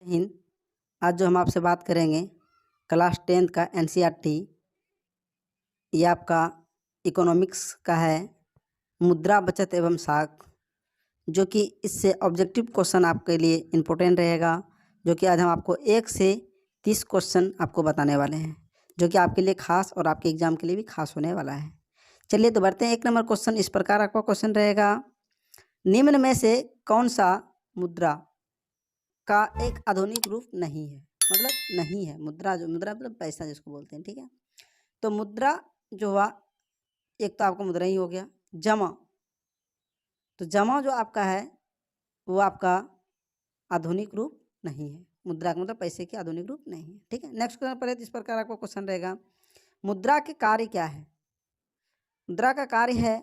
हिंद। आज जो हम आपसे बात करेंगे क्लास 10th का एनसीईआरटी, ये आपका इकोनॉमिक्स का है, मुद्रा बचत एवं साख, जो कि इससे ऑब्जेक्टिव क्वेश्चन आपके लिए इम्पोर्टेंट रहेगा, जो कि आज हम आपको 1 से 30 क्वेश्चन आपको बताने वाले हैं, जो कि आपके लिए खास और आपके एग्जाम के लिए भी खास होने वाला है। चलिए तो बढ़ते हैं। 1 नंबर क्वेश्चन इस प्रकार आपका क्वेश्चन रहेगा, निम्न में से कौन सा मुद्रा का एक आधुनिक रूप नहीं है। मतलब नहीं है, मुद्रा मतलब पैसा जिसको बोलते हैं, ठीक है। तो मुद्रा जो हुआ, एक तो आपका मुद्रा ही हो गया। जमा, तो जमा जो आपका है वो आपका आधुनिक रूप नहीं है। मुद्रा का मतलब पैसे के आधुनिक रूप नहीं है, ठीक है। नेक्स्ट क्वेश्चन पर इस प्रकार आपका क्वेश्चन रहेगा, मुद्रा के कार्य क्या है। मुद्रा का कार्य है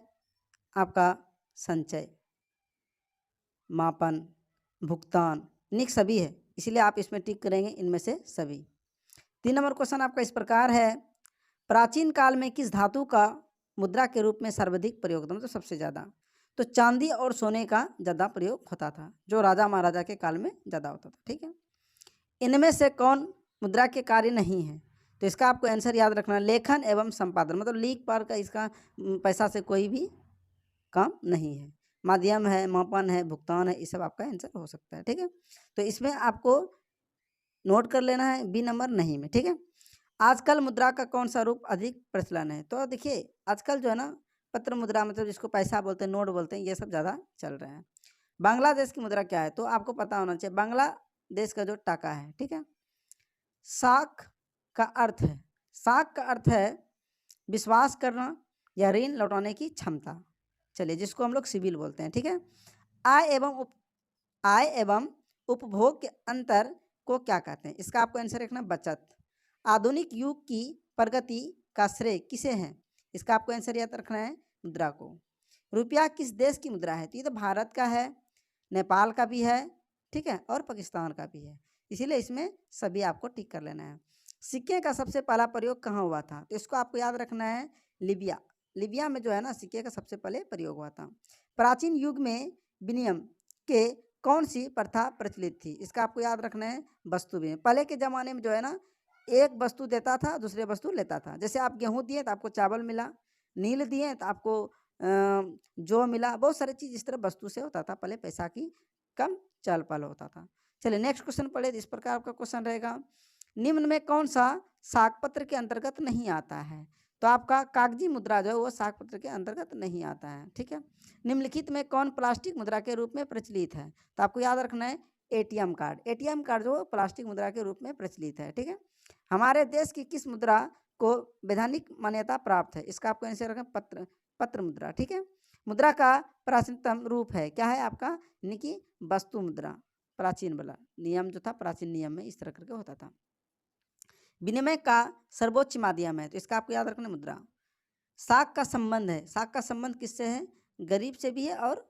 आपका संचय, मापन, भुगतान, निक सभी है, इसलिए आप इसमें टिक करेंगे इनमें से सभी। 3 नंबर क्वेश्चन आपका इस प्रकार है, प्राचीन काल में किस धातु का मुद्रा के रूप में सर्वाधिक प्रयोग था, मतलब सबसे ज़्यादा। तो चांदी और सोने का ज़्यादा प्रयोग होता था, जो राजा महाराजा के काल में ज़्यादा होता था, ठीक है। इनमें से कौन मुद्रा के कार्य नहीं है। तो इसका आपको आंसर याद रखना, लेखन एवं संपादन, मतलब लीक पार का इसका पैसा से कोई भी काम नहीं है। माध्यम है, मापन है, भुगतान है, ये सब आपका आंसर हो सकता है, ठीक है। तो इसमें आपको नोट कर लेना है बी नंबर नहीं में, ठीक है। आजकल मुद्रा का कौन सा रूप अधिक प्रचलन है। तो देखिए आजकल जो है ना, पत्र मुद्रा, मतलब जिसको पैसा बोलते हैं, नोट बोलते हैं, ये सब ज़्यादा चल रहे हैं। बांग्लादेश की मुद्रा क्या है, तो आपको पता होना चाहिए, बांग्लादेश का जो टाका है, ठीक है। साख का अर्थ है, साख का अर्थ है विश्वास करना या ऋण लौटाने की क्षमता, चलिए जिसको हम लोग सिविल बोलते हैं, ठीक है। आय एवं उपभोग के अंतर को क्या कहते हैं। इसका आपको आंसर रखना बचत। आधुनिक युग की प्रगति का श्रेय किसे है। इसका आपको आंसर याद रखना है मुद्रा को। रुपया किस देश की मुद्रा है। तो ये तो भारत का है, नेपाल का भी है, ठीक है, और पाकिस्तान का भी है, इसीलिए इसमें सभी आपको टिक कर लेना है। सिक्के का सबसे पहला प्रयोग कहाँ हुआ था। तो इसको आपको याद रखना है लीबिया। लीबिया में जो है ना, सिक्के का सबसे पहले प्रयोग हुआ था। प्राचीन युग में विनिमय के कौन सी प्रथा प्रचलित थी। इसका आपको याद रखना है वस्तु विनिमय। पहले के ज़माने में जो है ना, एक वस्तु देता था, दूसरे वस्तु लेता था। जैसे आप गेहूँ दिए तो आपको चावल मिला, नील दिए तो आपको जो मिला, बहुत सारी चीज़ इस तरह वस्तु से होता था। पहले पैसा की कम चल पल होता था। चलिए नेक्स्ट क्वेश्चन पढ़े। इस प्रकार आपका क्वेश्चन रहेगा, निम्न में कौन सा साक्ष्यपत्र के अंतर्गत नहीं आता है। तो आपका कागजी मुद्रा जो है वो साक्ष्यपत्र के अंतर्गत नहीं आता है, ठीक है। निम्नलिखित में कौन प्लास्टिक मुद्रा के रूप में प्रचलित है। तो आपको याद रखना है एटीएम कार्ड। एटीएम कार्ड जो प्लास्टिक मुद्रा के रूप में प्रचलित है, ठीक है। हमारे देश की किस मुद्रा को वैधानिक मान्यता प्राप्त है। इसका आपको आंसर रखना पत्र मुद्रा, ठीक है। मुद्रा का प्राचीनतम रूप है क्या है आपका, यानी कि वस्तु मुद्रा। प्राचीन वाला नियम जो था, प्राचीन नियम में इस तरह करके होता था। विनिमय का सर्वोच्च माध्यम है, तो इसका आपको याद रखना मुद्रा। साख का संबंध है, साख का संबंध किससे है, गरीब से भी है और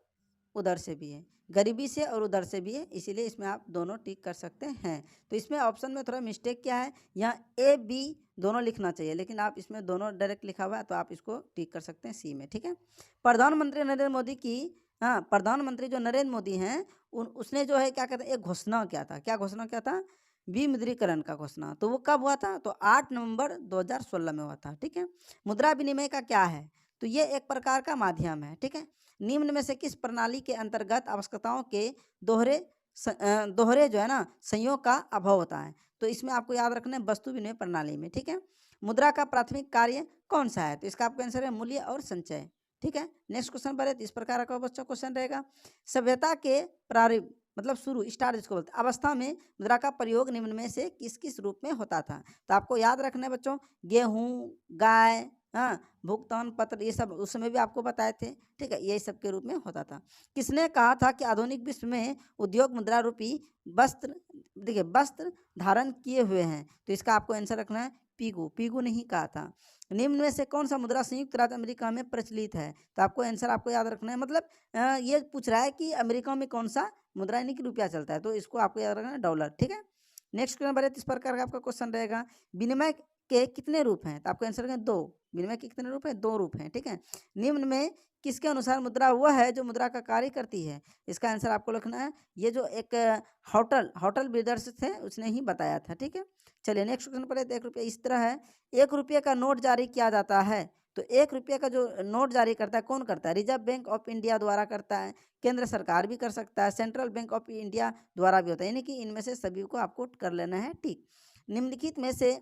उधर से भी है, गरीबी से और उधर से भी है, इसीलिए इसमें आप दोनों टिक कर सकते हैं। तो इसमें ऑप्शन में थोड़ा मिस्टेक क्या है, यहाँ ए बी दोनों लिखना चाहिए, लेकिन आप इसमें दोनों डायरेक्ट लिखा हुआ है, तो आप इसको टिक कर सकते हैं सी में, ठीक है। प्रधानमंत्री नरेंद्र मोदी की, हाँ, प्रधानमंत्री जो नरेंद्र मोदी हैं, उसने जो है क्या कहते हैं, एक घोषणा किया था। क्या घोषणा किया था, विमुद्रीकरण का घोषणा। तो वो कब हुआ था, तो 8 नवंबर 2016 में हुआ था, ठीक है। मुद्रा विनिमय का क्या है, तो ये एक प्रकार का माध्यम है, ठीक है। निम्न में से किस प्रणाली के अंतर्गत आवश्यकताओं के दोहरे जो है ना संयोग का अभाव होता है। तो इसमें आपको याद रखना है वस्तु विनिमय प्रणाली में, ठीक है। मुद्रा का प्राथमिक कार्य कौन सा है। तो इसका आपका आंसर है मूल्य और संचय, ठीक है। नेक्स्ट क्वेश्चन पर है, तो इस प्रकार का बच्चा क्वेश्चन रहेगा, सभ्यता के प्रारंभ मतलब शुरू स्टार्ट जिसको बोलते हैं अवस्था में मुद्रा का प्रयोग निम्न में से किस किस रूप में होता था। तो आपको याद रखना है बच्चों, गेहूँ, गाय, हाँ, भुगतान पत्र, ये सब उस समय भी आपको बताए थे, ठीक है, ये सब के रूप में होता था। किसने कहा था कि आधुनिक विश्व में उद्योग मुद्रा रूपी वस्त्र, देखिए वस्त्र धारण किए हुए हैं। तो इसका आपको आंसर रखना है पीगू ने ही कहा था। निम्न में से कौन सा मुद्रा संयुक्त राज्य अमेरिका में प्रचलित है। तो आपको आंसर आपको याद रखना है, मतलब ये पूछ रहा है कि अमेरिका में कौन सा मुद्रा यानी कि रुपया चलता है, तो इसको आपको याद रखना है डॉलर, ठीक है। नेक्स्ट क्वेश्चन इस प्रकार का आपका क्वेश्चन रहेगा, विनिमय के कितने रूप हैं। तो आपको आंसर रखें 2। विनिमय के कितने रूप हैं? 2 रूप हैं, ठीक है। निम्न में किसके अनुसार मुद्रा वह है जो मुद्रा का कार्य करती है? इसका आंसर आपको लिखना है। ये जो एक होटल बिल्डर्स थे उसने ही बताया था, ठीक है। चलिए नेक्स्ट क्वेश्चन पढ़े। तो 1 रुपया इस तरह है, 1 रुपये का नोट जारी किया जाता है, तो 1 रुपये का जो नोट जारी करता है कौन करता है? रिजर्व बैंक ऑफ इंडिया द्वारा करता है, केंद्र सरकार भी कर सकता है, सेंट्रल बैंक ऑफ इंडिया द्वारा भी होता है, यानी कि इनमें से सभी को आपको कर लेना है, ठीक। निम्नलिखित में से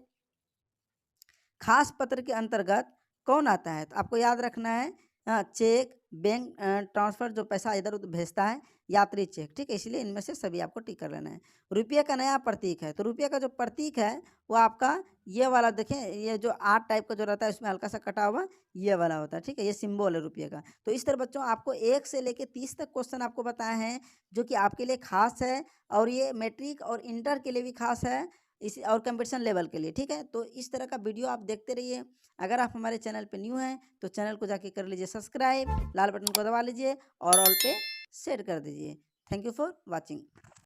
खास पत्र के अंतर्गत कौन आता है? तो आपको याद रखना है चेक, बैंक ट्रांसफर जो पैसा इधर उधर भेजता है, यात्री चेक, ठीक है। इसलिए इनमें से सभी आपको टिक कर लेना है। रुपये का नया प्रतीक है, तो रुपये का जो प्रतीक है वो आपका ये वाला देखें, ये जो 8 टाइप का जो रहता है उसमें हल्का सा कटा हुआ ये वाला होता है, ठीक है। ये सिंबल है रुपये का। तो इस तरह बच्चों आपको 1 से लेके 30 तक क्वेश्चन आपको बताए हैं जो कि आपके लिए खास है, और ये मैट्रिक और इंटर के लिए भी खास है, इसी और कंपटीशन लेवल के लिए, ठीक है। तो इस तरह का वीडियो आप देखते रहिए। अगर आप हमारे चैनल पे न्यू हैं तो चैनल को जाके कर लीजिए सब्सक्राइब, लाल बटन को दबा लीजिए और ऑल पे सेट कर दीजिए। Thank you for watching.